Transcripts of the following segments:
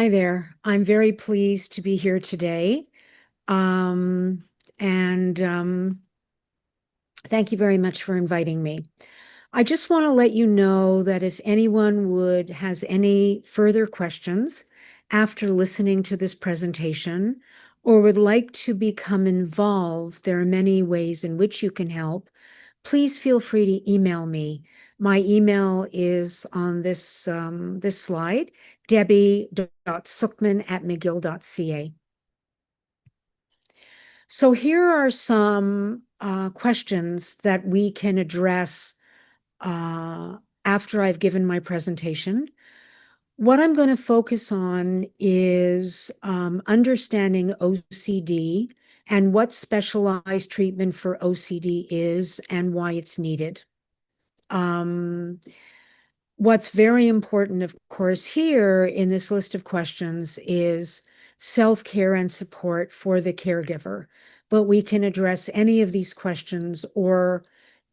Hi there. I'm very pleased to be here today. Um, and thank you very much for inviting me. I just want to let you know that if anyone has any further questions after listening to this presentation or would like to become involved, there are many ways in which you can help. Please feel free to email me. My email is on this slide, debbie.suckman@mcgill.ca. So here are some questions that we can address after I've given my presentation. What I'm going to focus on is understanding OCD and what specialized treatment for OCD is and why it's needed. What's very important, of course, here in this list of questions is self-care and support for the caregiver. But we can address any of these questions or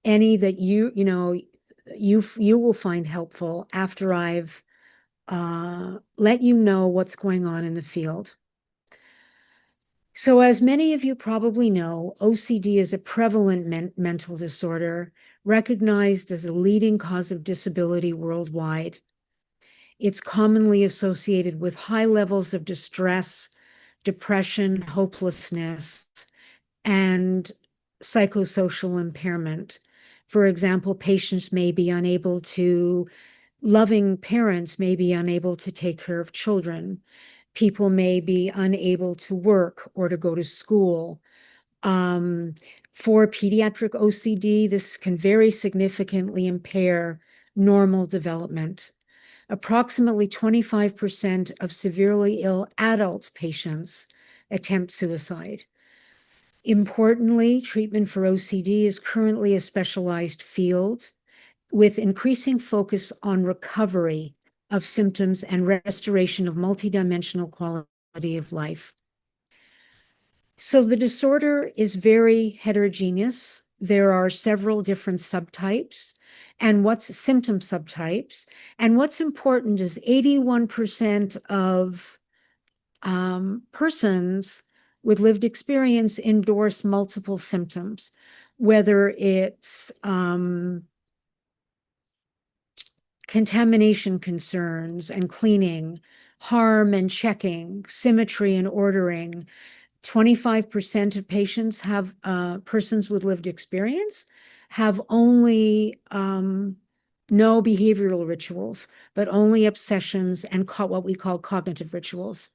any that you will find helpful after I've let you know what's going on in the field. So as many of you probably know, OCD is a prevalent mental disorder recognized as a leading cause of disability worldwide. It's commonly associated with high levels of distress, depression, hopelessness, and psychosocial impairment. For example, loving parents may be unable to take care of children. People may be unable to work or to go to school. For pediatric OCD, this can very significantly impair normal development. Approximately 25% of severely ill adult patients attempt suicide. Importantly, treatment for OCD is currently a specialized field with increasing focus on recovery of symptoms and restoration of multidimensional quality of life. So the disorder is very heterogeneous. There are several different subtypes and symptom subtypes. And what's important is 81% of persons with lived experience endorse multiple symptoms, whether it's contamination concerns and cleaning, harm and checking, symmetry and ordering. 25% of patients persons with lived experience have only no behavioral rituals, but only obsessions and what we call cognitive rituals.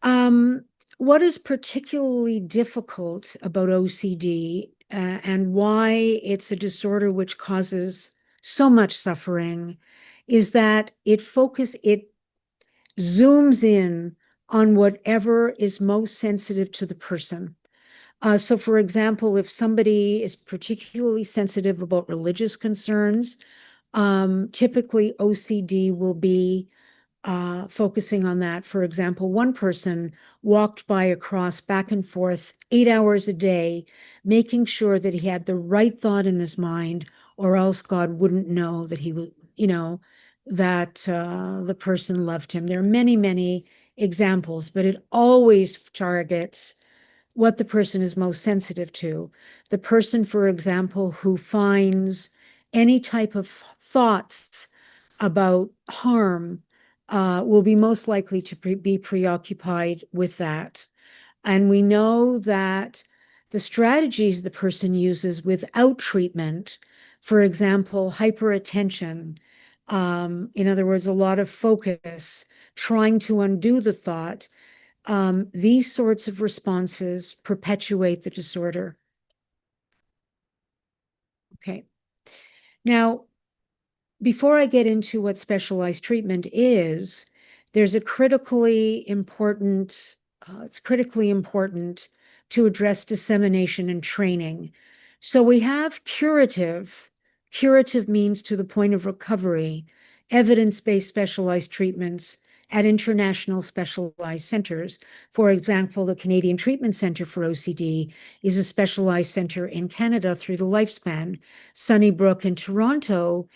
What is particularly difficult about OCD and why it's a disorder which causes so much suffering is that it zooms in on whatever is most sensitive to the person. So for example, if somebody is particularly sensitive about religious concerns, typically OCD will be focusing on that. For example, one person walked by a cross back and forth 8 hours a day, making sure that he had the right thought in his mind, or else God wouldn't know that he was, that the person loved him. There are many, many examples, but it always targets what the person is most sensitive to. The person, for example, who finds any type of thoughts about harm will be most likely to be preoccupied with that. And we know that the strategies the person uses without treatment, for example, hyperattention, in other words, a lot of focus, trying to undo the thought, these sorts of responses perpetuate the disorder. Okay. Now, before I get into what specialized treatment is, there's a critically important, it's critically important to address dissemination and training. So we have curative. Curative means to the point of recovery, evidence-based specialized treatments at international specialized centers. For example, the Canadian Treatment Center for OCD is a specialized center in Canada through the Lifespan. Sunnybrook in Toronto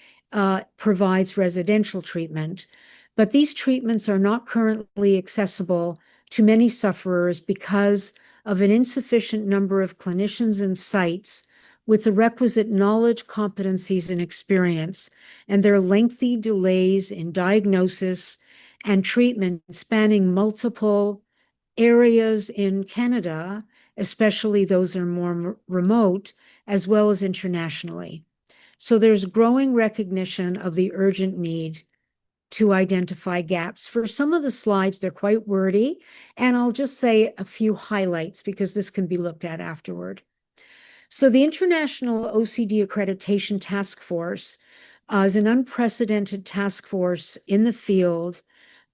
provides residential treatment. But these treatments are not currently accessible to many sufferers because of an insufficient number of clinicians and sites with the requisite knowledge, competencies, and experience, and their lengthy delays in diagnosis and treatment spanning multiple areas in Canada, especially those that are more remote, as well as internationally. So there's growing recognition of the urgent need to identify gaps. For some of the slides, they're quite wordy, and I'll just say a few highlights because this can be looked at afterward. So the International OCD Accreditation Task Force is an unprecedented task force in the field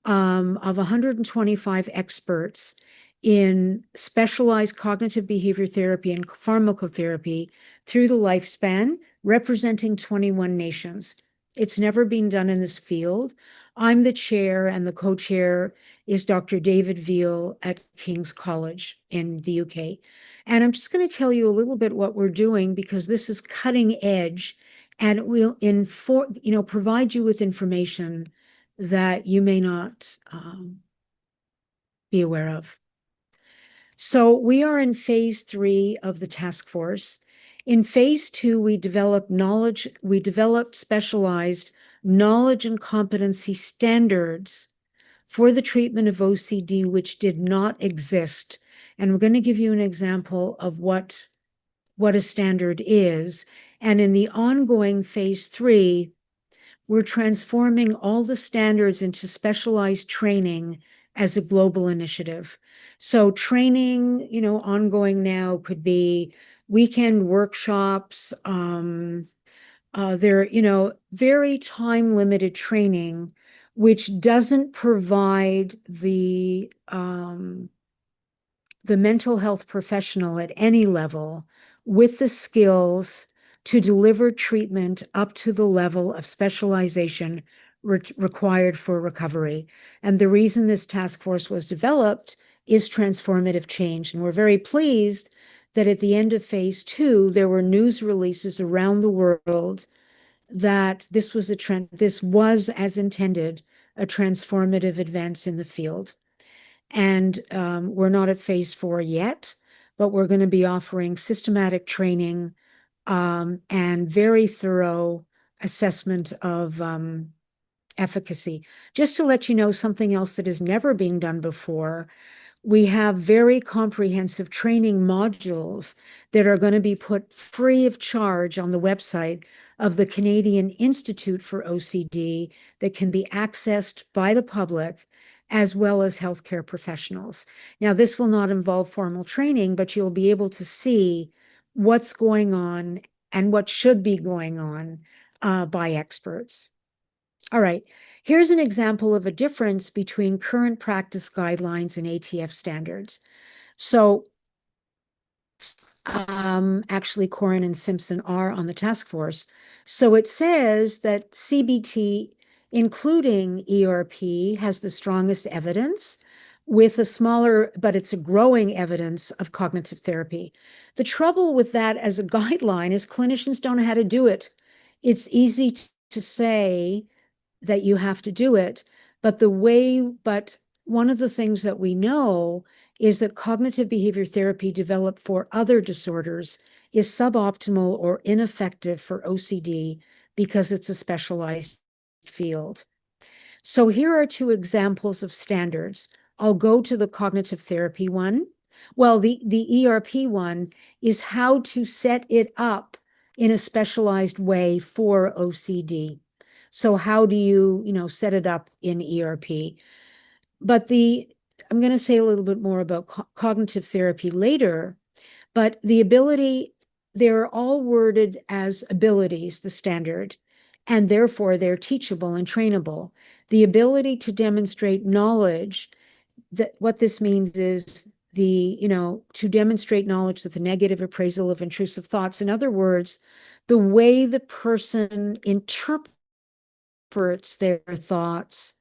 of 125 experts in specialized cognitive behavior therapy and pharmacotherapy through the lifespan, representing 21 nations. It's never been done in this field. I'm the chair, and the co-chair is Dr. David Veal at King's College in the UK. And I'm just going to tell you a little bit what we're doing because this is cutting edge, and it will provide you with information that you may not be aware of. So we are in phase 3 of the task force. In phase 2, we developed specialized knowledge and competency standards for the treatment of OCD, which did not exist. And we're going to give you an example of what a standard is. And in the ongoing phase 3, we're transforming all the standards into specialized training as a global initiative. So training, ongoing now could be weekend workshops. They're, very time-limited training, which doesn't provide the mental health professional at any level with the skills to deliver treatment up to the level of specialization required for recovery. And the reason this task force was developed is transformative change. And we're very pleased that at the end of phase 2, there were news releases around the world that this was as intended, a transformative advance in the field. And we're not at phase 4 yet, but we're going to be offering systematic training and very thorough assessment of efficacy. Just to let you know something else that has never been done before, we have very comprehensive training modules that are going to be put free of charge on the website of the Canadian Institute for OCD that can be accessed by the public as well as healthcare professionals. Now, this will not involve formal training, but you'll be able to see what's going on and what should be going on by experts. All right, here's an example of a difference between current practice guidelines and ATF standards. So actually, Corin and Simpson are on the task force. So it says that CBT, including ERP, has the strongest evidence with a smaller, but it's a growing evidence of cognitive therapy. The trouble with that as a guideline is clinicians don't know how to do it. It's easy to say that you have to do it, but one of the things that we know is that cognitive behavior therapy developed for other disorders is suboptimal or ineffective for OCD because it's a specialized field. So here are 2 examples of standards. I'll go to the cognitive therapy one. Well, the ERP one is how to set it up in a specialized way for OCD. So how do you, set it up in ERP? But I'm going to say a little bit more about cognitive therapy later, but they're all worded as abilities, the standard, and therefore they're teachable and trainable. The ability to demonstrate knowledge, that what this means is to demonstrate knowledge with the negative appraisal of intrusive thoughts. In other words, the way the person interprets their thoughts,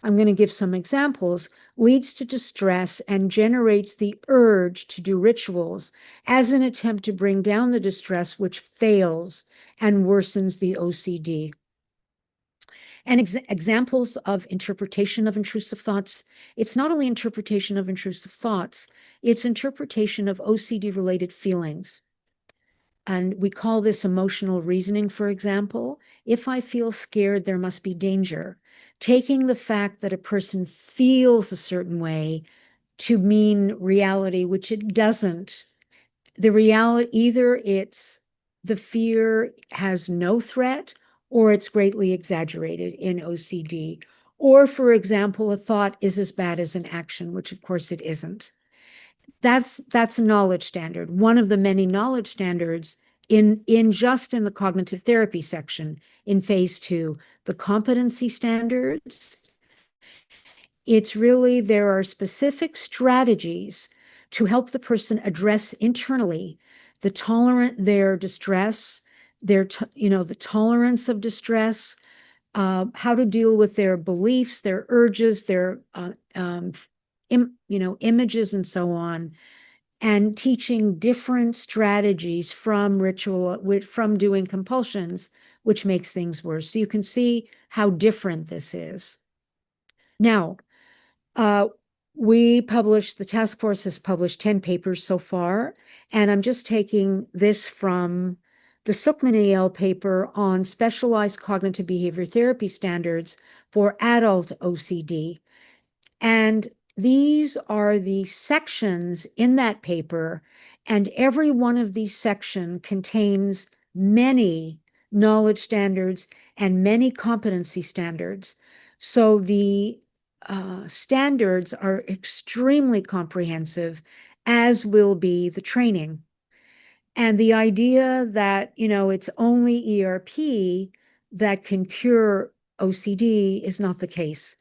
I'm going to give some examples, leads to distress and generates the urge to do rituals as an attempt to bring down the distress, which fails and worsens the OCD. And examples of interpretation of intrusive thoughts, it's not only interpretation of intrusive thoughts, it's interpretation of OCD-related feelings. And we call this emotional reasoning, for example. If I feel scared, there must be danger. Taking the fact that a person feels a certain way to mean reality, which it doesn't. The reality, either it's the fear has no threat or it's greatly exaggerated in OCD. Or, for example, a thought is as bad as an action, which of course it isn't. That's a knowledge standard, one of the many knowledge standards in the cognitive therapy section in phase 2. The competency standards, it's really, there are specific strategies to help the person address internally their distress, the tolerance of distress, how to deal with their beliefs, their urges, their images, and so on, and teaching different strategies from doing compulsions, which makes things worse. So you can see how different this is. Now, the task force has published 10 papers so far, and I'm just taking this from the Suckman et al. Paper on specialized cognitive behavior therapy standards for adult OCD. And these are the sections in that paper, and every one of these sections contains many knowledge standards and many competency standards. So the standards are extremely comprehensive, as will be the training. And the idea that, it's only ERP that can cure OCD is not the case.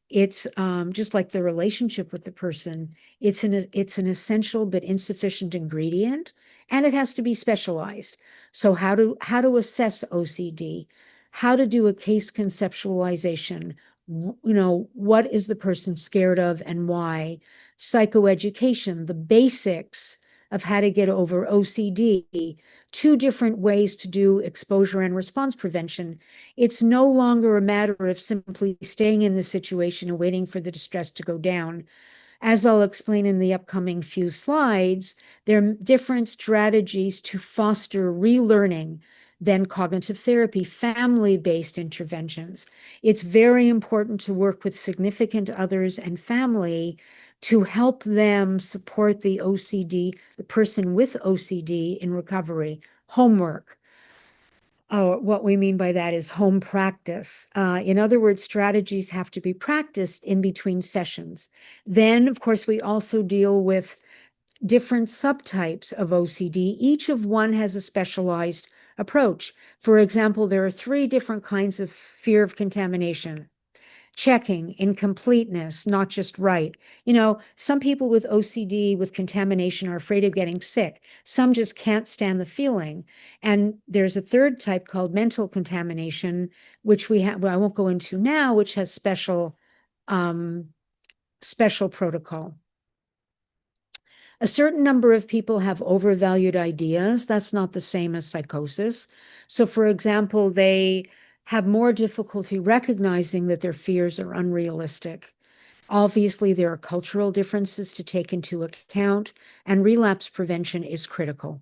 It's just like the relationship with the person. It's an essential but insufficient ingredient, and it has to be specialized. So how to assess OCD, how to do a case conceptualization, what is the person scared of and why, psychoeducation, the basics of how to get over OCD, 2 different ways to do exposure and response prevention. It's no longer a matter of simply staying in the situation and waiting for the distress to go down. As I'll explain in the upcoming few slides, there are different strategies to foster relearning than cognitive therapy, family-based interventions. It's very important to work with significant others and family to help them support the person with OCD in recovery. Homework. Oh, what we mean by that is home practice. In other words, strategies have to be practiced in between sessions. Then, of course, we also deal with different subtypes of OCD. Each of one has a specialized approach. For example, there are 3 different kinds of fear of contamination. Checking, incompleteness, not just right. Some people with OCD with contamination are afraid of getting sick. Some just can't stand the feeling. And there's a 3rd type called mental contamination, which I won't go into now, which has special protocol. A certain number of people have overvalued ideas. That's not the same as psychosis. So, for example, they have more difficulty recognizing that their fears are unrealistic. Obviously, there are cultural differences to take into account, and relapse prevention is critical.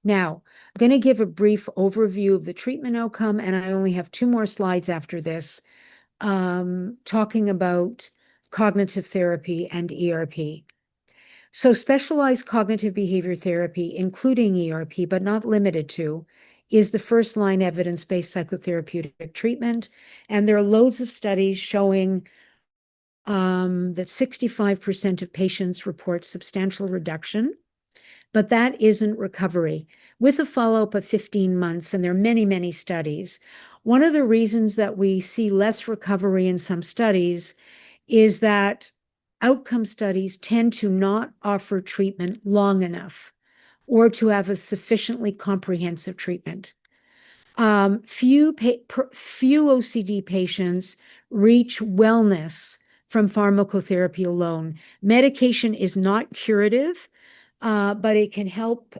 Now, I'm going to give a brief overview of the treatment outcome, and I only have 2 more slides after this, talking about cognitive therapy and ERP. So specialized cognitive behavior therapy, including ERP, but not limited to, is the first-line evidence-based psychotherapeutic treatment. And there are loads of studies showing that 65% of patients report substantial reduction, but that isn't recovery. With a follow-up of 15 months, and there are many, many studies, one of the reasons that we see less recovery in some studies is that outcome studies tend to not offer treatment long enough or to have a sufficiently comprehensive treatment. Few OCD patients reach wellness from pharmacotherapy alone. Medication is not curative, but it can help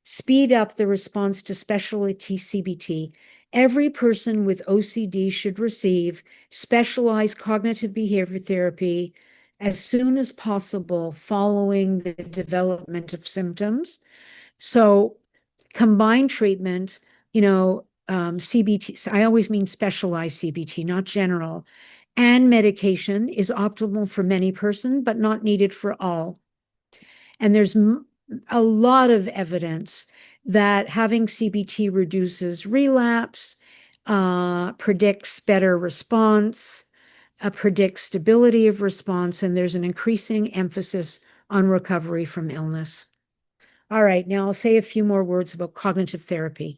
speed up the response to specialty CBT. Every person with OCD should receive specialized cognitive behavior therapy as soon as possible following the development of symptoms. So combined treatment, CBT, I always mean specialized CBT, not general, and medication is optimal for many persons, but not needed for all. And there's a lot of evidence that having CBT reduces relapse, predicts better response, predicts stability of response, and there's an increasing emphasis on recovery from illness. All right, now I'll say a few more words about cognitive therapy.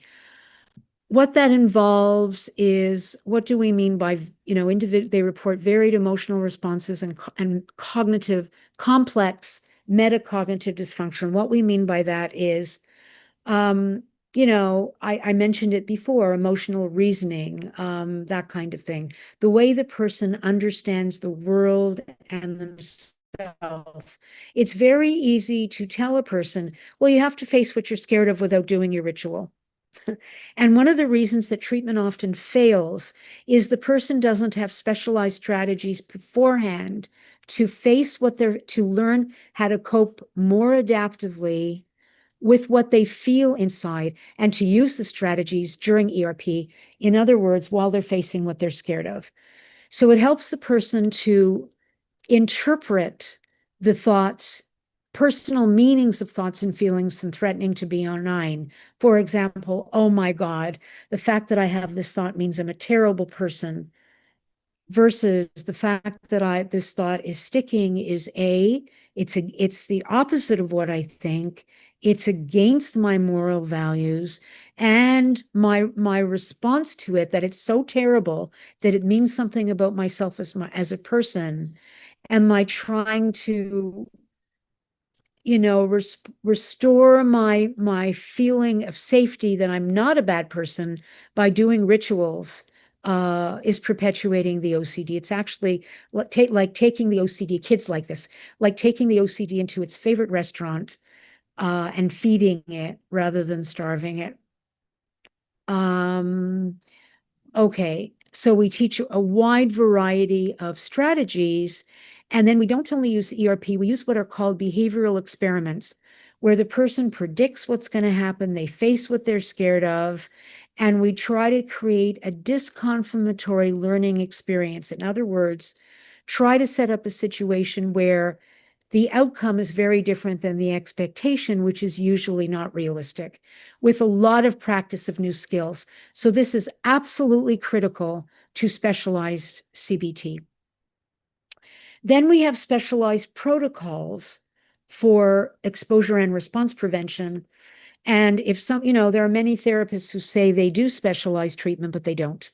What that involves is, what do we mean by, they report varied emotional responses and cognitive, complex metacognitive dysfunction. What we mean by that is, I mentioned it before, emotional reasoning, that kind of thing. The way the person understands the world and themselves. It's very easy to tell a person, well, you have to face what you're scared of without doing your ritual. And one of the reasons that treatment often fails is the person doesn't have specialized strategies beforehand to face to learn how to cope more adaptively with what they feel inside and to use the strategies during ERP. In other words, while they're facing what they're scared of. So it helps the person to interpret the thoughts, personal meanings of thoughts and feelings and threatening to be benign. For example, oh my God, the fact that I have this thought means I'm a terrible person, versus the fact that this thought is sticking is it's the opposite of what I think. It's against my moral values and my response to it, that it's so terrible that it means something about myself as a person. Am I trying to, restore my feeling of safety that I'm not a bad person by doing rituals, is perpetuating the OCD. It's actually like taking the OCD, kids like this, like taking the OCD into its favorite restaurant, and feeding it rather than starving it. Okay, so we teach a wide variety of strategies, and then we don't only use ERP, we use what are called behavioral experiments, where the person predicts what's going to happen, they face what they're scared of, and we try to create a disconfirmatory learning experience. In other words, try to set up a situation where the outcome is very different than the expectation, which is usually not realistic, with a lot of practice of new skills. So this is absolutely critical to specialized CBT. Then we have specialized protocols for exposure and response prevention. And there are many therapists who say they do specialized treatment, but they don't.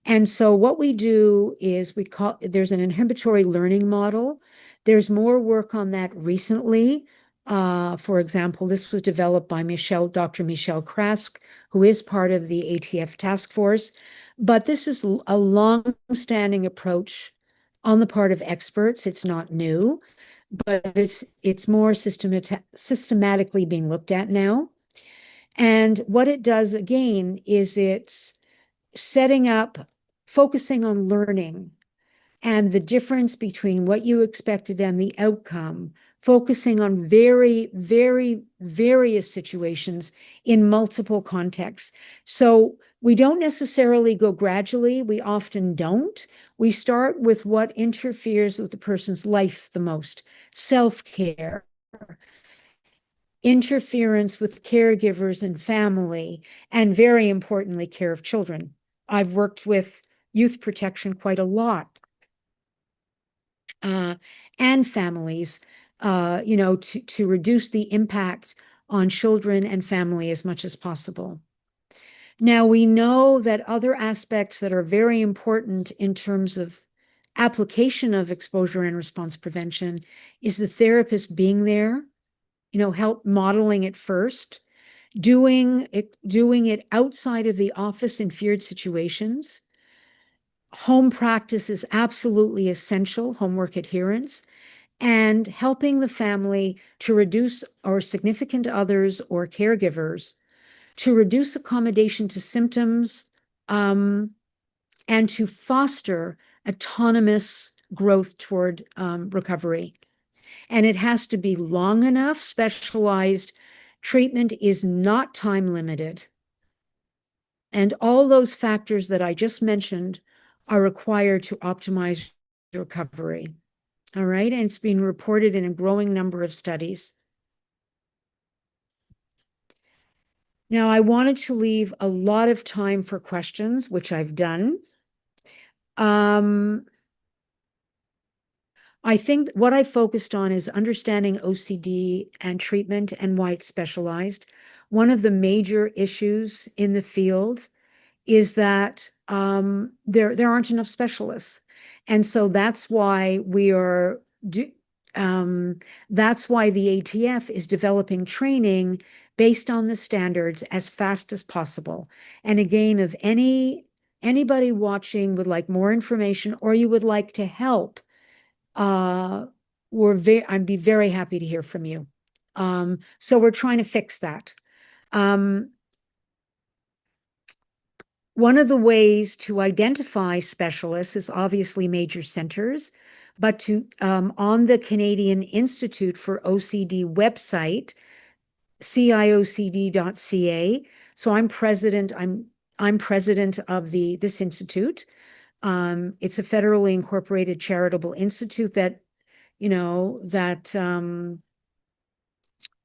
And so what we do is there's an inhibitory learning model. There's more work on that recently. For example, this was developed by Dr. Michelle Krask, who is part of the ATF task force. But this is a long-standing approach on the part of experts. It's not new, but it's more systematically being looked at now. And what it does, again, is it's focusing on learning and the difference between what you expected and the outcome, focusing on very, very various situations in multiple contexts. So we don't necessarily go gradually. We often don't. We start with what interferes with the person's life the most: self-care, interference with caregivers and family, and very importantly, care of children. I've worked with youth protection quite a lot, and families, to reduce the impact on children and family as much as possible. Now, we know that other aspects that are very important in terms of application of exposure and response prevention is the therapist being there, help modeling it first, doing it outside of the office in feared situations. Home practice is absolutely essential, homework adherence, and helping the family to reduce, or significant others or caregivers, to reduce accommodation to symptoms, and to foster autonomous growth toward recovery. And it has to be long enough, specialized. Treatment is not time limited. And all those factors that I just mentioned are required to optimize recovery. All right. And it's been reported in a growing number of studies. Now, I wanted to leave a lot of time for questions, which I've done. I think what I focused on is understanding OCD and treatment and why it's specialized. One of the major issues in the field is that there aren't enough specialists, and so that's why that's why the ATF is developing training based on the standards as fast as possible. And again, if anybody watching would like more information or you would like to help, I'd be very happy to hear from you. So we're trying to fix that. One of the ways to identify specialists is obviously major centers, but on the Canadian Institute for OCD website, ciocd.ca. So I'm president of this institute. It's a federally incorporated charitable institute that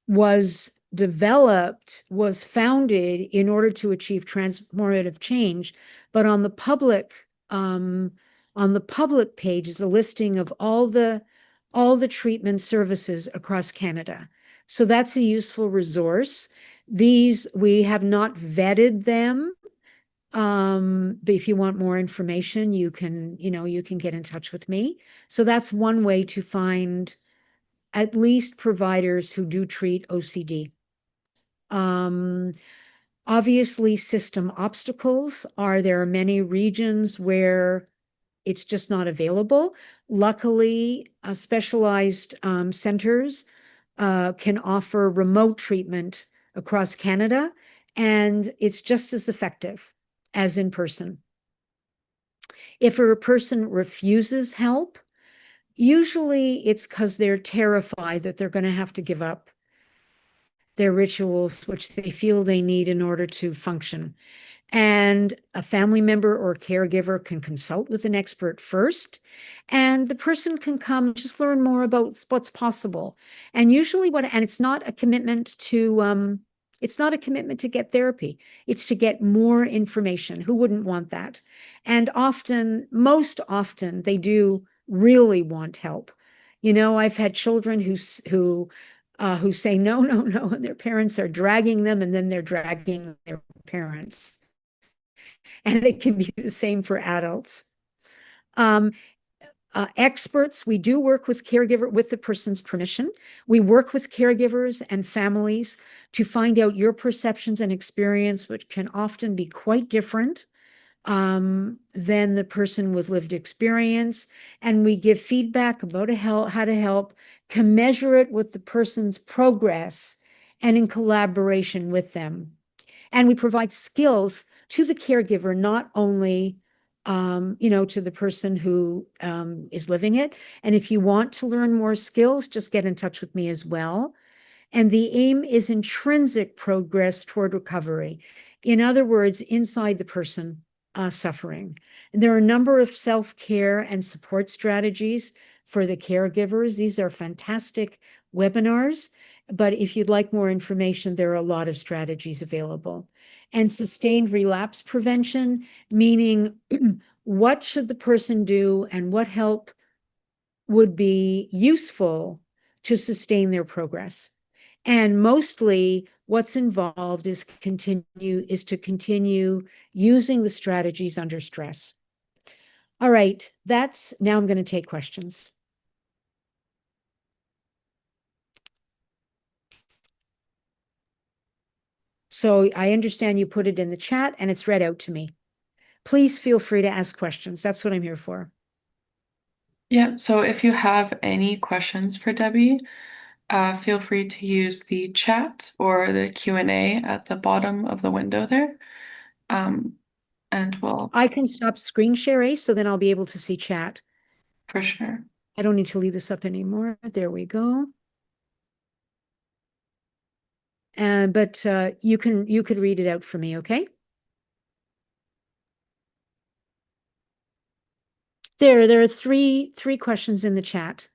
was founded in order to achieve transformative change. But on the public page is a listing of all the treatment services across Canada. So that's a useful resource. We have not vetted them. But if you want more information, you can get in touch with me. So that's one way to find at least providers who do treat OCD. Obviously, system obstacles there are many regions where it's just not available. Luckily, specialized centers can offer remote treatment across Canada, and it's just as effective as in person. If a person refuses help, usually it's because they're terrified that they're going to have to give up their rituals, which they feel they need in order to function. And a family member or caregiver can consult with an expert first, and the person can come just learn more about what's possible. And usually it's not a commitment to get therapy. It's to get more information. Who wouldn't want that? And most often, they do really want help. I've had children who say no, no, no, and their parents are dragging them, and then they're dragging their parents. And it can be the same for adults. Experts, we do work with with the person's permission. We work with caregivers and families to find out your perceptions and experience, which can often be quite different than the person with lived experience. And we give feedback about how to help, commensurate with the person's progress and in collaboration with them. And we provide skills to the caregiver, not only to the person who is living it. And if you want to learn more skills, just get in touch with me as well. And the aim is intrinsic progress toward recovery. In other words, inside the person suffering. And there are a number of self-care and support strategies for the caregivers. These are fantastic webinars, but if you'd like more information, there are a lot of strategies available. And sustained relapse prevention, meaning what should the person do and what help would be useful to sustain their progress. And mostly what's involved is to continue using the strategies under stress. All right, now I'm going to take questions. So I understand you put it in the chat and it's read out to me. Please feel free to ask questions. That's what I'm here for. Yeah, so if you have any questions for Debbie, feel free to use the chat or the Q&A at the bottom of the window there. And well, I can stop screen share, Ace, so then I'll be able to see chat. for sure. I don't need to leave this up anymore. There we go. But you could read it out for me, okay? There are three questions in the chat.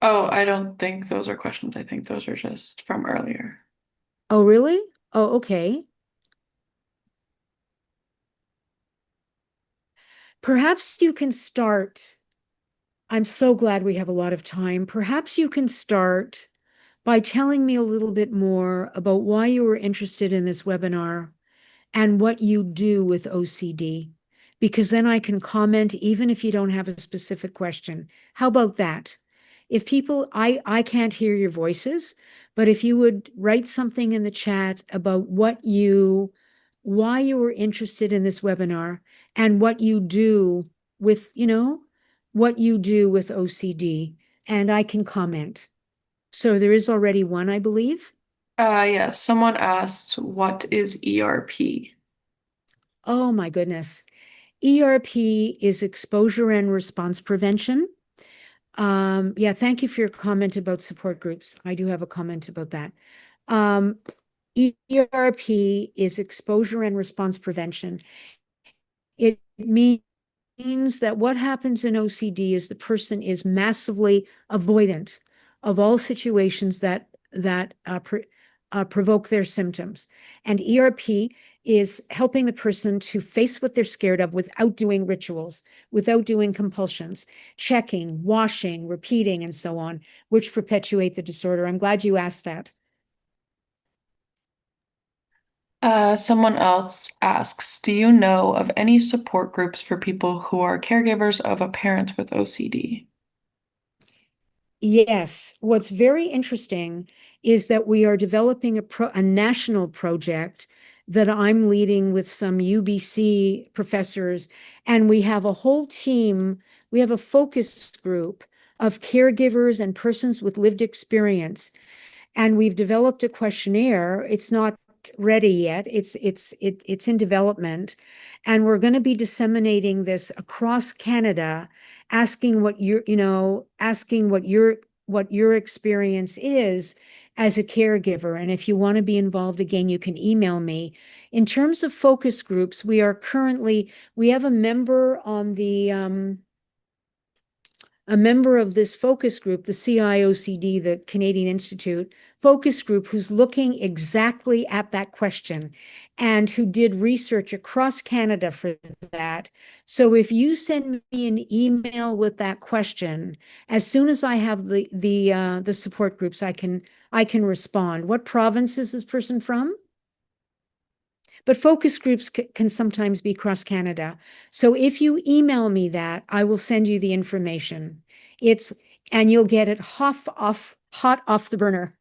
Oh, I don't think those are questions. I think those are just from earlier. Oh, really? Oh, okay. Perhaps you can start. I'm so glad we have a lot of time. Perhaps you can start by telling me a little bit more about why you were interested in this webinar and what you do with OCD, because then I can comment even if you don't have a specific question. How about that? If people, I can't hear your voices, but if you would write something in the chat about why you were interested in this webinar and what you do with, what you do with OCD, and I can comment. So there is already one, I believe. Yes, someone asked, what is ERP? Oh my goodness. ERP is exposure and response prevention. Yeah, thank you for your comment about support groups. I do have a comment about that. Um, ERP is exposure and response prevention. It means that what happens in OCD is the person is massively avoidant of all situations that provoke their symptoms. And ERP is helping the person to face what they're scared of without doing rituals, without doing compulsions, checking, washing, repeating, and so on, which perpetuate the disorder. I'm glad you asked that. Someone else asks, do you know of any support groups for people who are caregivers of a parent with OCD? Yes, what's very interesting is that we are developing a national project that I'm leading with some UBC professors, and we have a whole team, we have a focus group of caregivers and persons with lived experience, and we've developed a questionnaire. It's not ready yet. It's in development, and we're going to be disseminating this across Canada, asking what your experience is as a caregiver. And if you want to be involved again, you can email me. In terms of focus groups, we have a member of this focus group, the CIOCD, the Canadian Institute focus group, who's looking exactly at that question and who did research across Canada for that. So if you send me an email with that question, as soon as I have the support groups, I can respond. What province is this person from? But focus groups can sometimes be cross Canada. So if you email me that, I will send you the information. It's and you'll get it hot off the burner.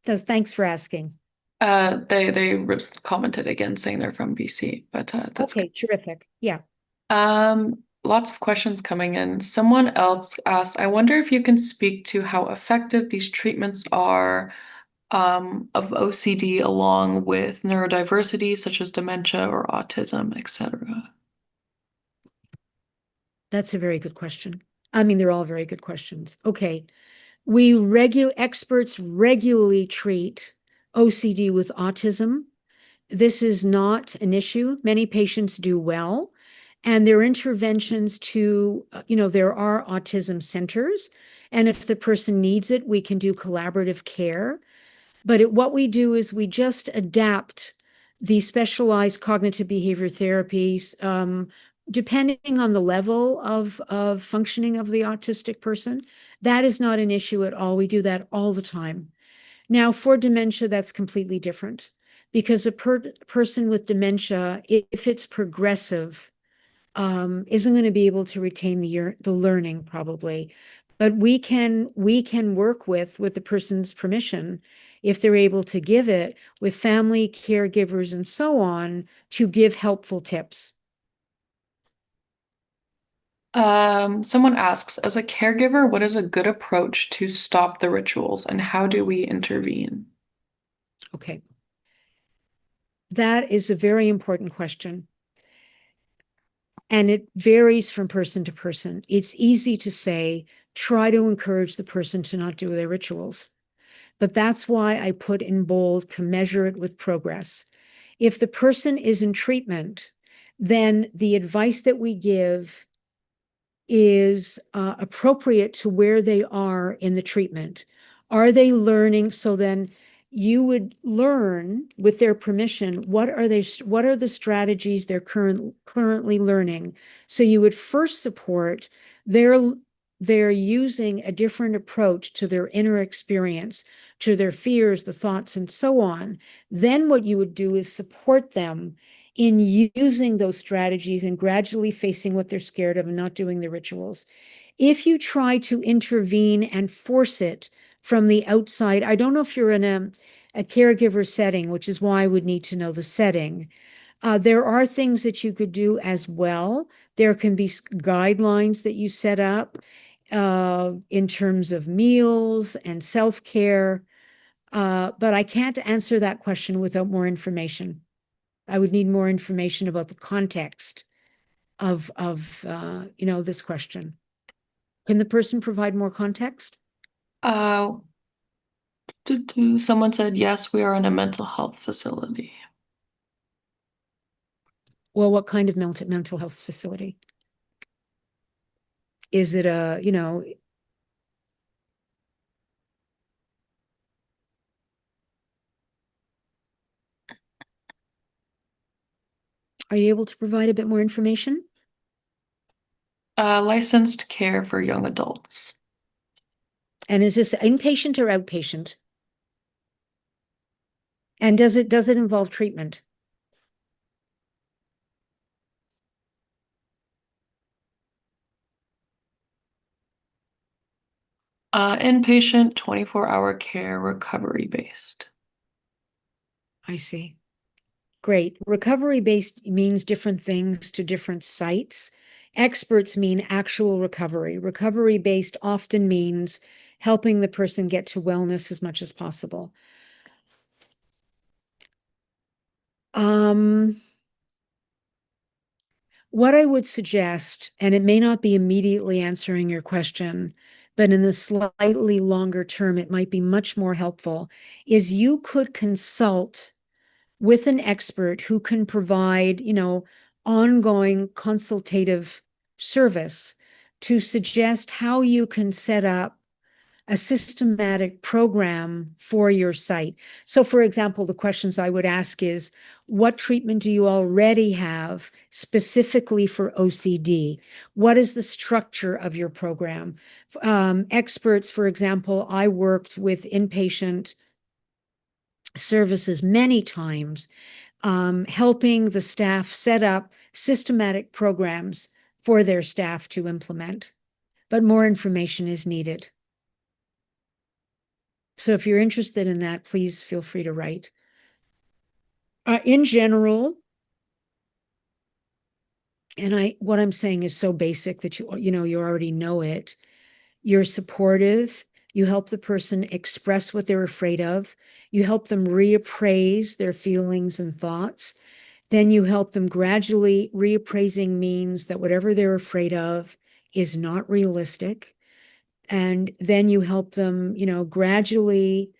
Thanks for asking. They commented again saying they're from BC, but that's good. Okay, terrific. Yeah. Lots of questions coming in. Someone else asked, I wonder if you can speak to how effective these treatments are of OCD along with neurodiversity such as dementia or autism, etc. That's a very good question. I mean, they're all very good questions. Okay. Experts regularly treat OCD with autism. This is not an issue. Many patients do well. And there are interventions there are autism centers. And if the person needs it, we can do collaborative care. But what we do is we just adapt the specialized cognitive behavior therapies depending on the level of functioning of the autistic person. That is not an issue at all. We do that all the time. Now, for dementia, that's completely different because a person with dementia, if it's progressive, isn't going to be able to retain the learning probably. But we can work with the person's permission, if they're able to give it, with family caregivers and so on, to give helpful tips. Someone asks, as a caregiver, what is a good approach to stop the rituals and how do we intervene? Okay. That is a very important question. And it varies from person to person. It's easy to say, try to encourage the person to not do their rituals. But that's why I put in bold to measure it with progress. If the person is in treatment, then the advice that we give is appropriate to where they are in the treatment. Are they learning? So then you would learn with their permission, what are the strategies they're currently learning? So you would first support their they're using a different approach to their inner experience, to their fears, the thoughts, and so on. Then what you would do is support them in using those strategies and gradually facing what they're scared of and not doing the rituals. If you try to intervene and force it from the outside, I don't know if you're in a caregiver setting, which is why I would need to know the setting. There are things that you could do as well. There can be guidelines that you set up in terms of meals and self-care. But I can't answer that question without more information. I would need more information about the context of this question. Can the person provide more context? Uh, Someone said, yes, we are in a mental health facility. Well, what kind of mental health facility? Is it are you able to provide a bit more information? Licensed care for young adults. And is this inpatient or outpatient? And does it involve treatment? Inpatient 24-hour care, recovery based. I see. Great. Recovery based means different things to different sites. Experts mean actual recovery. Recovery based often means helping the person get to wellness as much as possible. What I would suggest, and it may not be immediately answering your question, but in the slightly longer term, it might be much more helpful, is you could consult with an expert who can provide, ongoing consultative service to suggest how you can set up a systematic program for your site. So, for example, the questions I would ask is, what treatment do you already have specifically for OCD? What is the structure of your program? Experts, for example, I worked with inpatient services many times, helping the staff set up systematic programs for their staff to implement. But more information is needed. So if you're interested in that, please feel free to write. In general, and what I'm saying is so basic that you already know it. You're supportive. You help the person express what they're afraid of. You help them reappraise their feelings and thoughts. Then you help them gradually. Reappraising means that whatever they're afraid of is not realistic. And then you help them, gradually,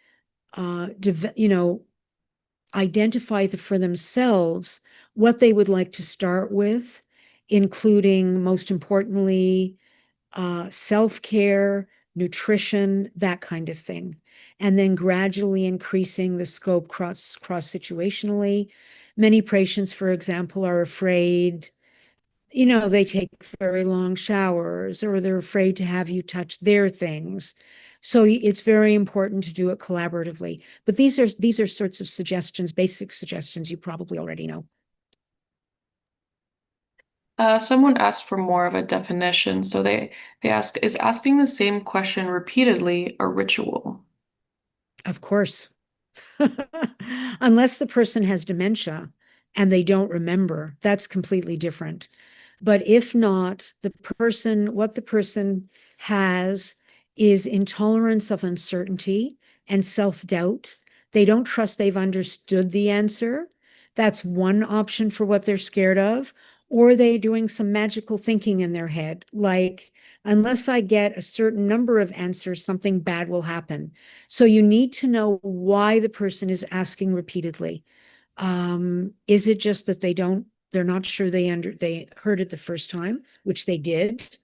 identify for themselves what they would like to start with, including, most importantly, self-care, nutrition, that kind of thing. And then gradually increasing the scope cross-situationally. Many patients, for example, are afraid, they take very long showers or they're afraid to have you touch their things. So it's very important to do it collaboratively. But these are sorts of suggestions, basic suggestions you probably already know. Someone asked for more of a definition, so they ask, is asking the same question repeatedly a ritual? Of course. Unless the person has dementia and they don't remember, that's completely different. But if not, what the person has is intolerance of uncertainty and self-doubt. They don't trust they've understood the answer. That's one option for what they're scared of. Or they're doing some magical thinking in their head, like, unless I get a certain number of answers, something bad will happen. So you need to know why the person is asking repeatedly. Is it just that they're not sure they heard it the first time, which they did?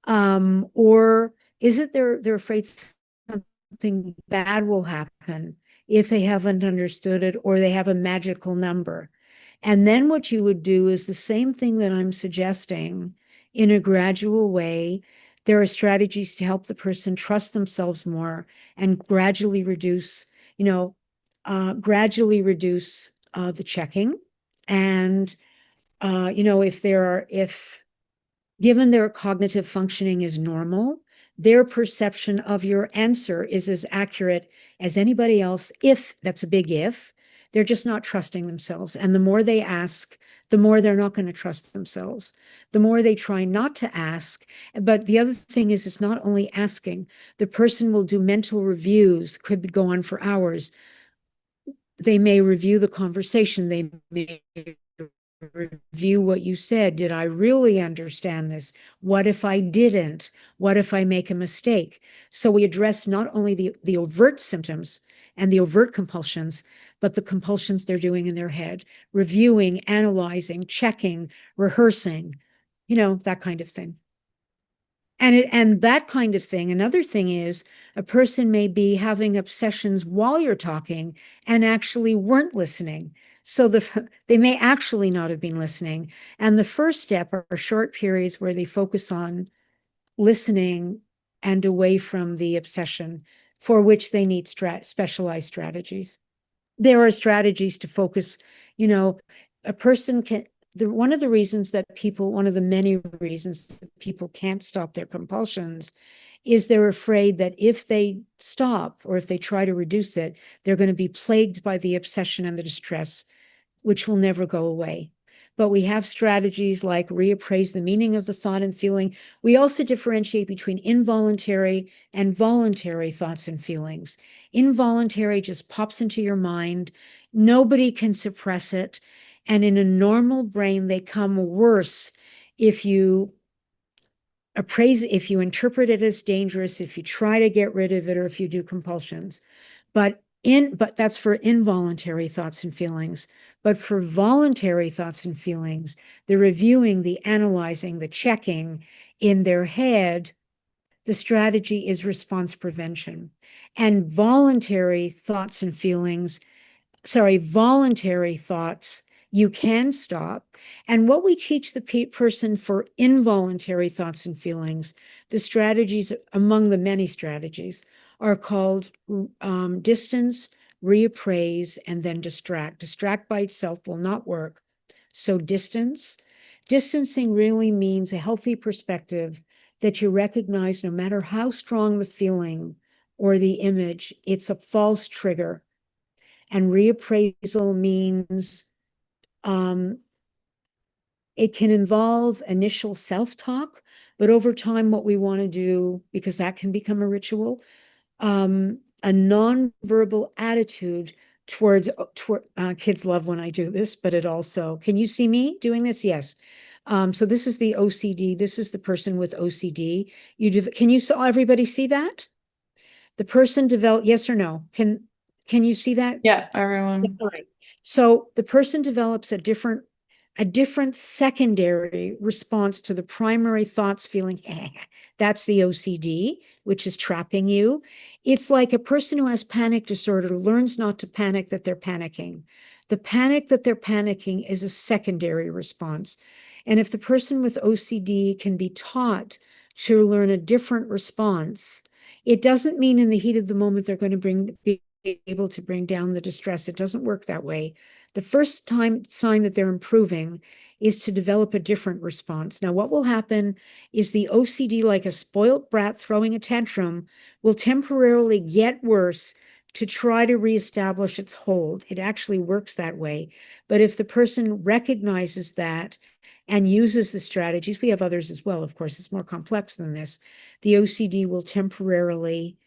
Or is it they're afraid something bad will happen if they haven't understood it, or they have a magical number? And then what you would do is the same thing that I'm suggesting in a gradual way. There are strategies to help the person trust themselves more and gradually reduce the checking. And if given their cognitive functioning is normal, their perception of your answer is as accurate as anybody else. If that's a big if, they're just not trusting themselves. And the more they ask, the more they're not going to trust themselves. The more they try not to ask. But the other thing is, it's not only asking. The person will do mental reviews, could go on for hours. They may review the conversation. They may review what you said. Did I really understand this? What if I didn't? What if I make a mistake? So we address not only the overt symptoms and the overt compulsions, but the compulsions they're doing in their head, reviewing, analyzing, checking, rehearsing, that kind of thing. And that kind of thing. Another thing is, a person may be having obsessions while you're talking and actually weren't listening. So they may actually not have been listening. And the first step are short periods where they focus on listening and away from the obsession, for which they need specialized strategies. There are strategies to focus, a person can, one of the reasons that people, one of the many reasons that people can't stop their compulsions is they're afraid that if they stop, or if they try to reduce it, they're going to be plagued by the obsession and the distress, which will never go away. But we have strategies like reappraise the meaning of the thought and feeling. We also differentiate between involuntary and voluntary thoughts and feelings. Involuntary just pops into your mind. Nobody can suppress it. And in a normal brain, they come worse if you if you interpret it as dangerous, if you try to get rid of it, or if you do compulsions. But that's for involuntary thoughts and feelings. But for voluntary thoughts and feelings, the reviewing, the analyzing, the checking in their head, the strategy is response prevention. And voluntary thoughts you can stop. And what we teach the person for involuntary thoughts and feelings, the strategies, among the many strategies, are called distance, reappraise, and then distract. Distract by itself will not work. So distancing really means a healthy perspective that you recognize, no matter how strong the feeling or the image, it's a false trigger. And reappraisal means it can involve initial self-talk, but over time, what we want to do, because that can become a ritual, a non-verbal attitude towards kids love when I do this, but it also, can you see me doing this? Yes. So this is the OCD. This is the person with OCD. Can you everybody see that? The person develop, yes or no? Can you see that? Yeah, everyone. All right. So the person develops a different secondary response to the primary thoughts, feeling. That's the OCD, which is trapping you. It's like a person who has panic disorder learns not to panic that they're panicking. The panic that they're panicking is a secondary response. And if the person with OCD can be taught to learn a different response, it doesn't mean in the heat of the moment they're going to be able to bring down the distress. It doesn't work that way. The first sign that they're improving is to develop a different response. Now, what will happen is the OCD, like a spoiled brat throwing a tantrum, will temporarily get worse to try to reestablish its hold. It actually works that way. But if the person recognizes that and uses the strategies, we have others as well, of course, it's more complex than this, the OCD will temporarily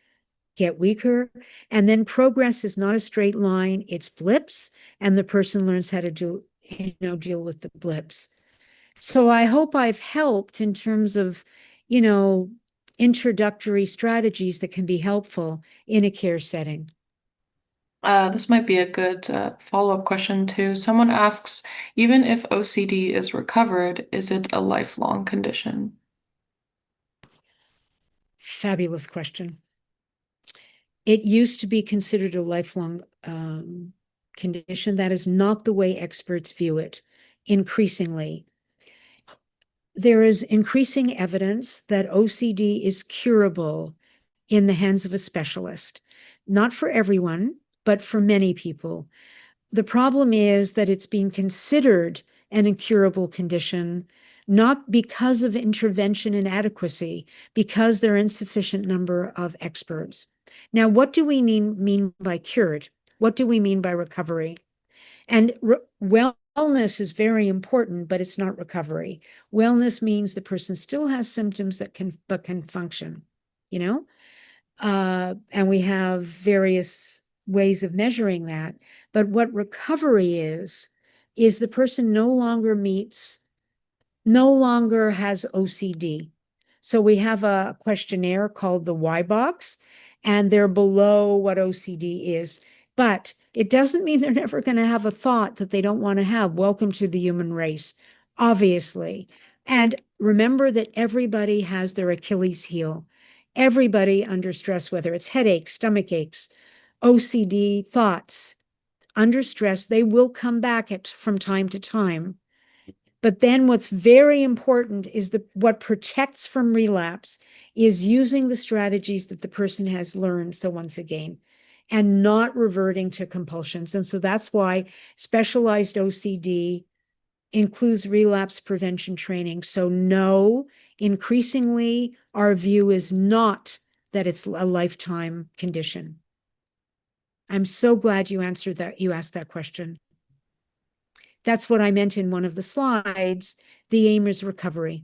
get weaker. And then progress is not a straight line, it's blips, and the person learns how to deal with the blips. So I hope I've helped in terms of, you know, introductory strategies that can be helpful in a care setting. This might be a good follow-up question too. Someone asks, even if OCD is recovered, is it a lifelong condition? Fabulous question. It used to be considered a lifelong condition. That is not the way experts view it increasingly. There is increasing evidence that OCD is curable in the hands of a specialist. Not for everyone, but for many people. The problem is that it's being considered an incurable condition, not because of intervention inadequacy, because there are insufficient number of experts. Now, what do we mean by cured? What do we mean by recovery? And wellness is very important, but it's not recovery. Wellness means the person still has symptoms that can function, you know? And we have various ways of measuring that. But what recovery is the person no longer has OCD. So we have a questionnaire called the Y box, and they're below what OCD is. But it doesn't mean they're never going to have a thought that they don't want to have. Welcome to the human race, obviously. And remember that everybody has their Achilles heel. Everybody under stress, whether it's headaches, stomach aches, OCD, thoughts, under stress, they will come back from time to time. But then what's very important is what protects from relapse is using the strategies that the person has learned. So once again, and not reverting to compulsions. And so that's why specialized OCD includes relapse prevention training. So no, increasingly, our view is not that it's a lifetime condition. I'm so glad you asked that question. That's what I meant in one of the slides. The aim is recovery.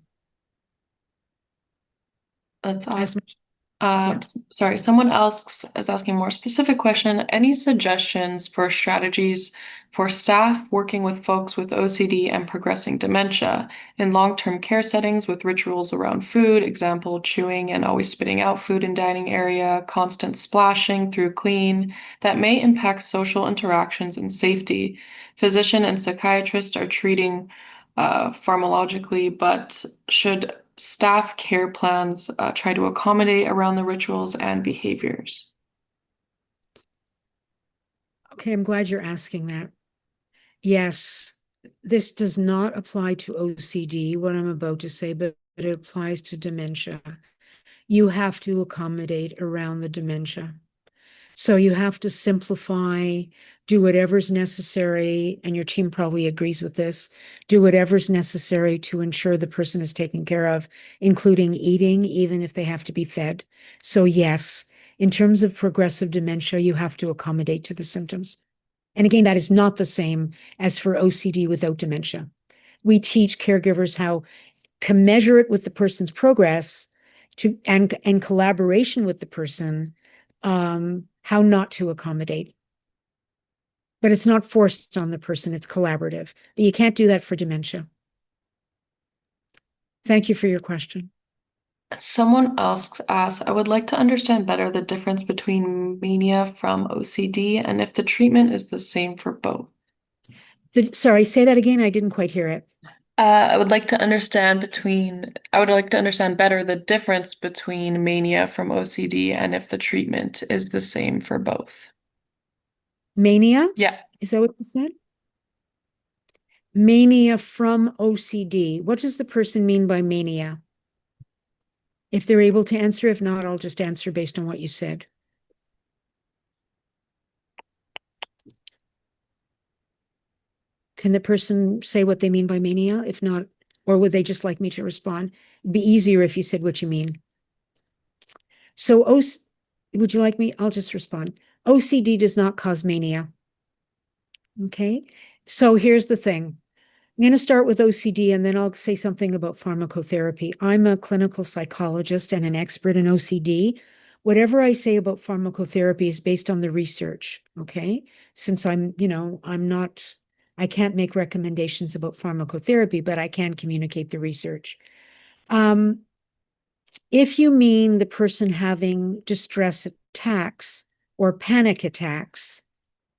That's As awesome. much, yeah. Sorry, someone else is asking a more specific question. Any suggestions for strategies for staff working with folks with OCD and progressing dementia in long-term care settings with rituals around food, example, chewing and always spitting out food in dining area, constant splashing through clean, that may impact social interactions and safety? Physician and psychiatrist are treating pharmacologically, but should staff care plans try to accommodate around the rituals and behaviors? Okay, I'm glad you're asking that. Yes, this does not apply to OCD, what I'm about to say, but it applies to dementia. You have to accommodate around the dementia. So you have to simplify, do whatever's necessary, and your team probably agrees with this, do whatever's necessary to ensure the person is taken care of, including eating, even if they have to be fed. So yes, in terms of progressive dementia, you have to accommodate to the symptoms. And again, that is not the same as for OCD without dementia. We teach caregivers how to measure it with the person's progress and collaboration with the person, how not to accommodate. But it's not forced on the person, it's collaborative. But you can't do that for dementia. Thank you for your question. Someone else asks, I would like to understand better the difference between mania from OCD and if the treatment is the same for both. Sorry, say that again. I didn't quite hear it. I would like to understand better the difference between mania from OCD and if the treatment is the same for both. Mania? Yeah. Is that what you said? Mania from OCD. What does the person mean by mania? If they're able to answer, if not, I'll just answer based on what you said. Can the person say what they mean by mania? If not, or would they just like me to respond? It'd be easier if you said what you mean. So, would you like me? I'll just respond. OCD does not cause mania. Okay. So here's the thing. I'm going to start with OCD and then I'll say something about pharmacotherapy. I'm a clinical psychologist and an expert in OCD. Whatever I say about pharmacotherapy is based on the research. Okay. Since I'm not I can't make recommendations about pharmacotherapy, but I can communicate the research. Um, if you mean the person having distress attacks or panic attacks,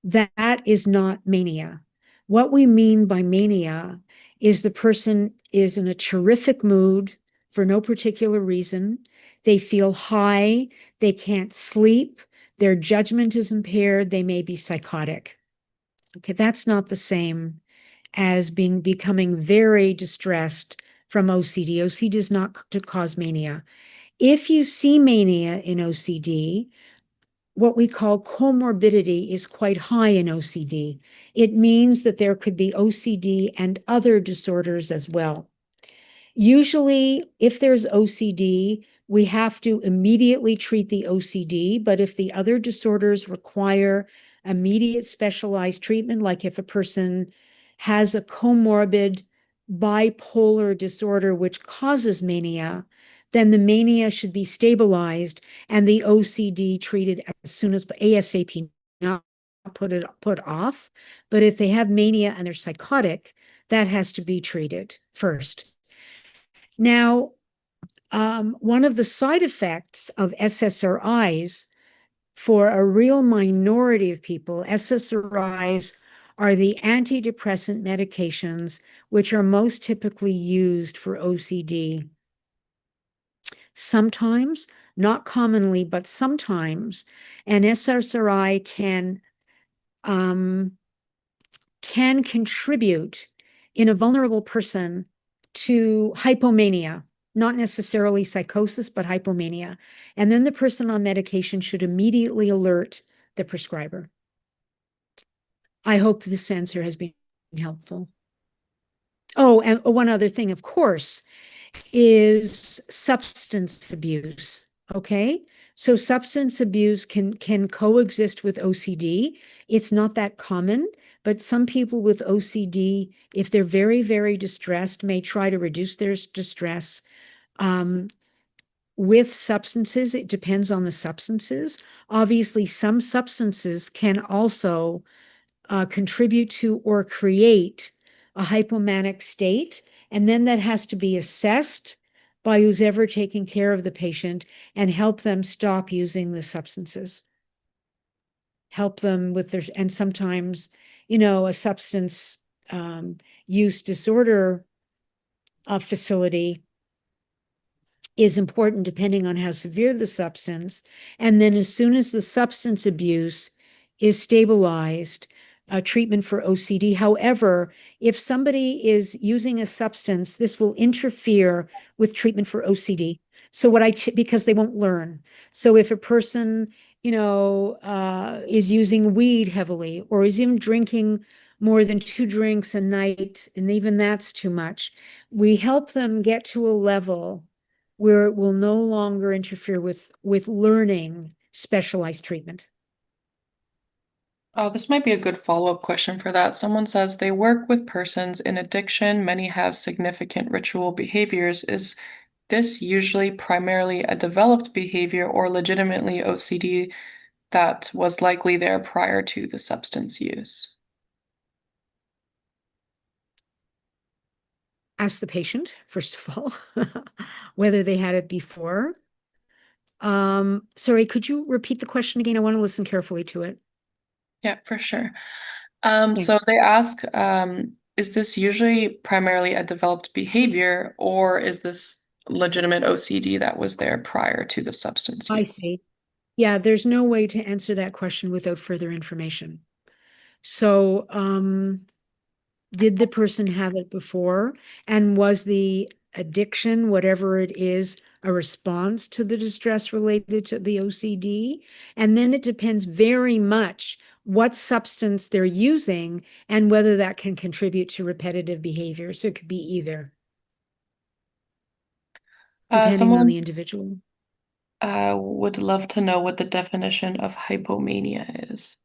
that is not mania. What we mean by mania is the person is in a terrific mood for no particular reason. They feel high, they can't sleep, their judgment is impaired, they may be psychotic. Okay, that's not the same as becoming very distressed from OCD. OCD does not to cause mania. If you see mania in OCD, what we call comorbidity is quite high in OCD. It means that there could be OCD and other disorders as well. Usually, if there's OCD, we have to immediately treat the OCD, but if the other disorders require immediate specialized treatment, like if a person has a comorbid bipolar disorder which causes mania, then the mania should be stabilized and the OCD treated as soon as ASAP, not put off. But if they have mania and they're psychotic, that has to be treated first. Now, one of the side effects of SSRIs for a real minority of people, SSRIs are the antidepressant medications which are most typically used for OCD. Sometimes, not commonly, but sometimes, an SSRI can contribute in a vulnerable person to hypomania, not necessarily psychosis, but hypomania. And then the person on medication should immediately alert the prescriber. I hope this answer has been helpful. Oh, and one other thing, of course, is substance abuse. Okay. So substance abuse can coexist with OCD. It's not that common, but some people with OCD, if they're very, very distressed, may try to reduce their distress um, with substances. It depends on the substances. Obviously, some substances can also contribute to or create a hypomanic state. And then that has to be assessed by who's ever taking care of the patient and help them stop using the substances. Help them with their, and sometimes, a substance use disorder facility is important depending on how severe the substance. And then as soon as the substance abuse is stabilized, treatment for OCD. However, if somebody is using a substance, this will interfere with treatment for OCD. So because they won't learn. So if a person, is using weed heavily or is even drinking more than 2 drinks a night, and even that's too much, we help them get to a level where it will no longer interfere with learning specialized treatment. Oh, this might be a good follow-up question for that. Someone says they work with persons in addiction. Many have significant ritual behaviors. Is this usually primarily a developed behavior or legitimately OCD that was likely there prior to the substance use? Ask the patient, first of all, whether they had it before. Sorry, could you repeat the question again? I want to listen carefully to it. Yeah, for sure. So Thanks. they ask, is this usually primarily a developed behavior, or is this legitimate OCD that was there prior to the substance I use? see. Yeah, there's no way to answer that question without further information. So, did the person have it before? And was the addiction, whatever it is, a response to the distress related to the OCD? And then it depends very much what substance they're using and whether that can contribute to repetitive behavior. So it could be either, depending on the Someone individual. would love to know what the definition of hypomania is.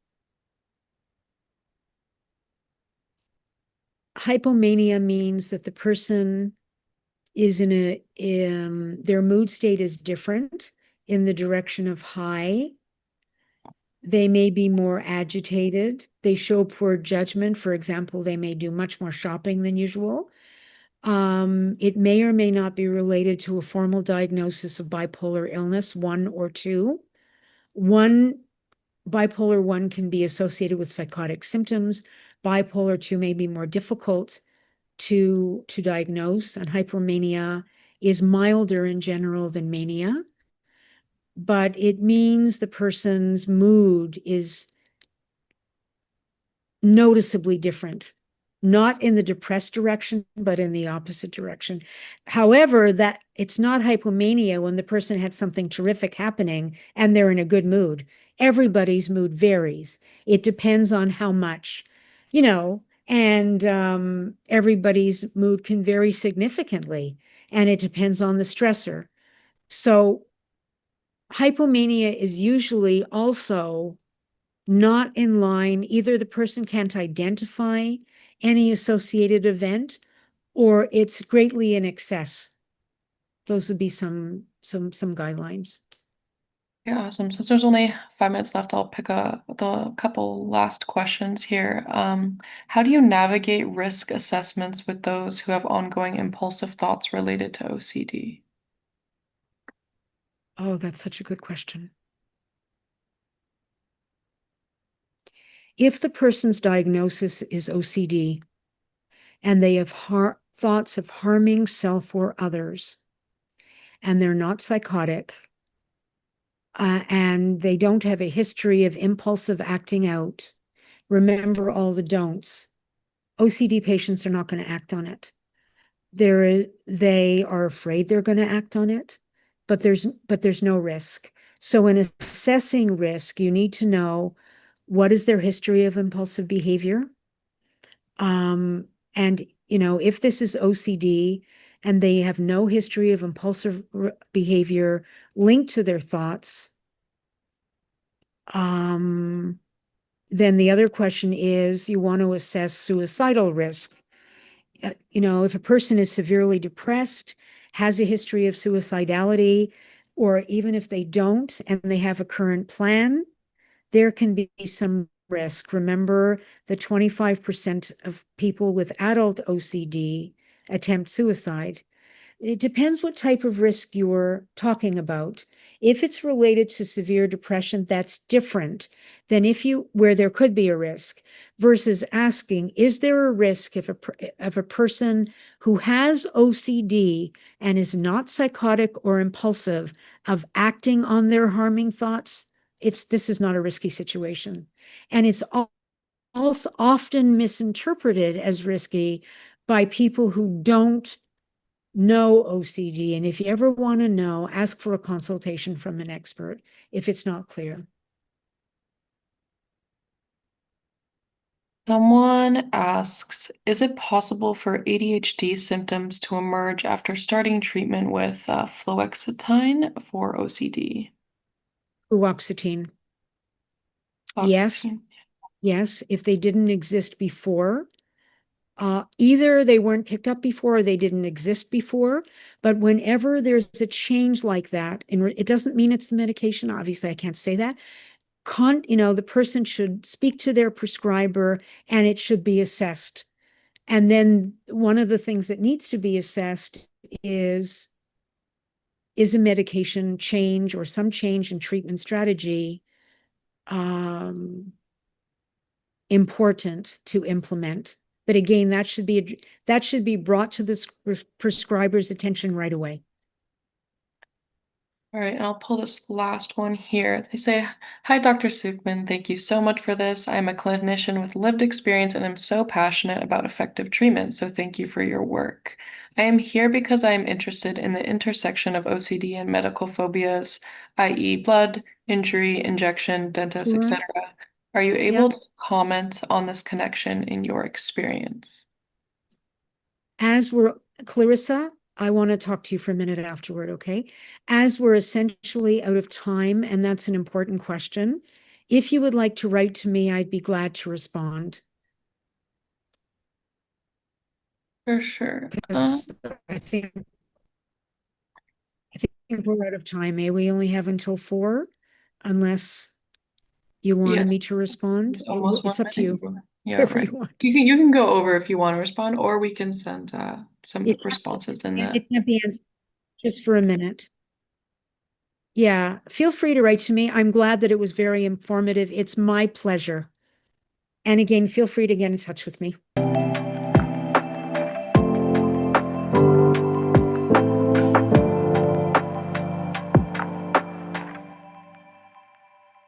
Hypomania means that the person is their mood state is different in the direction of high They may be more agitated. They show poor judgment. For example, they may do much more shopping than usual. It may or may not be related to a formal diagnosis of bipolar illness, one or two. One bipolar 1 can be associated with psychotic symptoms. Bipolar 2 may be more difficult to diagnose, and hypomania is milder in general than mania, but it means the person's mood is noticeably different, not in the depressed direction, but in the opposite direction. However, that it's not hypomania when the person had something terrific happening and they're in a good mood. Everybody's mood varies. It depends on how much, and everybody's mood can vary significantly, and it depends on the stressor. So hypomania is usually also not in line. Either the person can't identify any associated event or it's greatly in excess. Those would be some guidelines. Yeah, awesome. Since there's only 5 minutes left, I'll pick the couple last questions here. How do you navigate risk assessments with those who have ongoing impulsive thoughts related to OCD? Oh, that's such a good question. If the person's diagnosis is OCD and they have thoughts of harming self or others, and they're not psychotic, and they don't have a history of impulsive acting out, remember all the don'ts. OCD patients are not going to act on it. They are afraid they're going to act on it, but there's no risk. So in assessing risk, you need to know what is their history of impulsive behavior. And if this is OCD and they have no history of impulsive behavior linked to their thoughts, then the other question is you want to assess suicidal risk. If a person is severely depressed, has a history of suicidality, or even if they don't and they have a current plan, there can be some risk. Remember, the 25% of people with adult OCD attempt suicide. It depends what type of risk you're talking about. If it's related to severe depression, that's different than where there could be a risk, versus asking, is there a risk if of a person who has OCD and is not psychotic or impulsive of acting on their harming thoughts? This is not a risky situation. And it's also often misinterpreted as risky by people who don't know OCD. And if you ever want to know, ask for a consultation from an expert if it's not clear. Someone asks, is it possible for ADHD symptoms to emerge after starting treatment with fluoxetine for OCD? Fluoxetine. Yes, Fluoxetine. yes. If they didn't exist before, either they weren't picked up before or they didn't exist before. But whenever there's a change like that, and it doesn't mean it's the medication. Obviously, I can't say that. The person should speak to their prescriber and it should be assessed. And then one of the things that needs to be assessed is a medication change or some change in treatment strategy important to implement. But again, that should be brought to the prescriber's attention right away. All right, I'll pull this last one here. They say, hi, Dr. Sukman. Thank you so much for this. I'm a clinician with lived experience and I'm so passionate about effective treatment, so thank you for your work. I am here because I am interested in the intersection of OCD and medical phobias, i.e., blood, injury, injection, dentist, Sure. etc. Are you able Yep. to comment on this connection in your experience? As we're Clarissa, I want to talk to you for a minute afterward, okay? As we're essentially out of time, and that's an important question, if you would like to write to me, I'd be glad to respond For sure. because I think I think we're out of time. We only have until 4, unless you wanted Yes, me to respond? it's almost one It's up to minute. you, Yeah, whatever right. you want. You can go over if you want to respond, or we can send some It can't, responses in the. it can't be answered just for a minute. Yeah, feel free to write to me. I'm glad that it was very informative. It's my pleasure. And again, feel free to get in touch with me.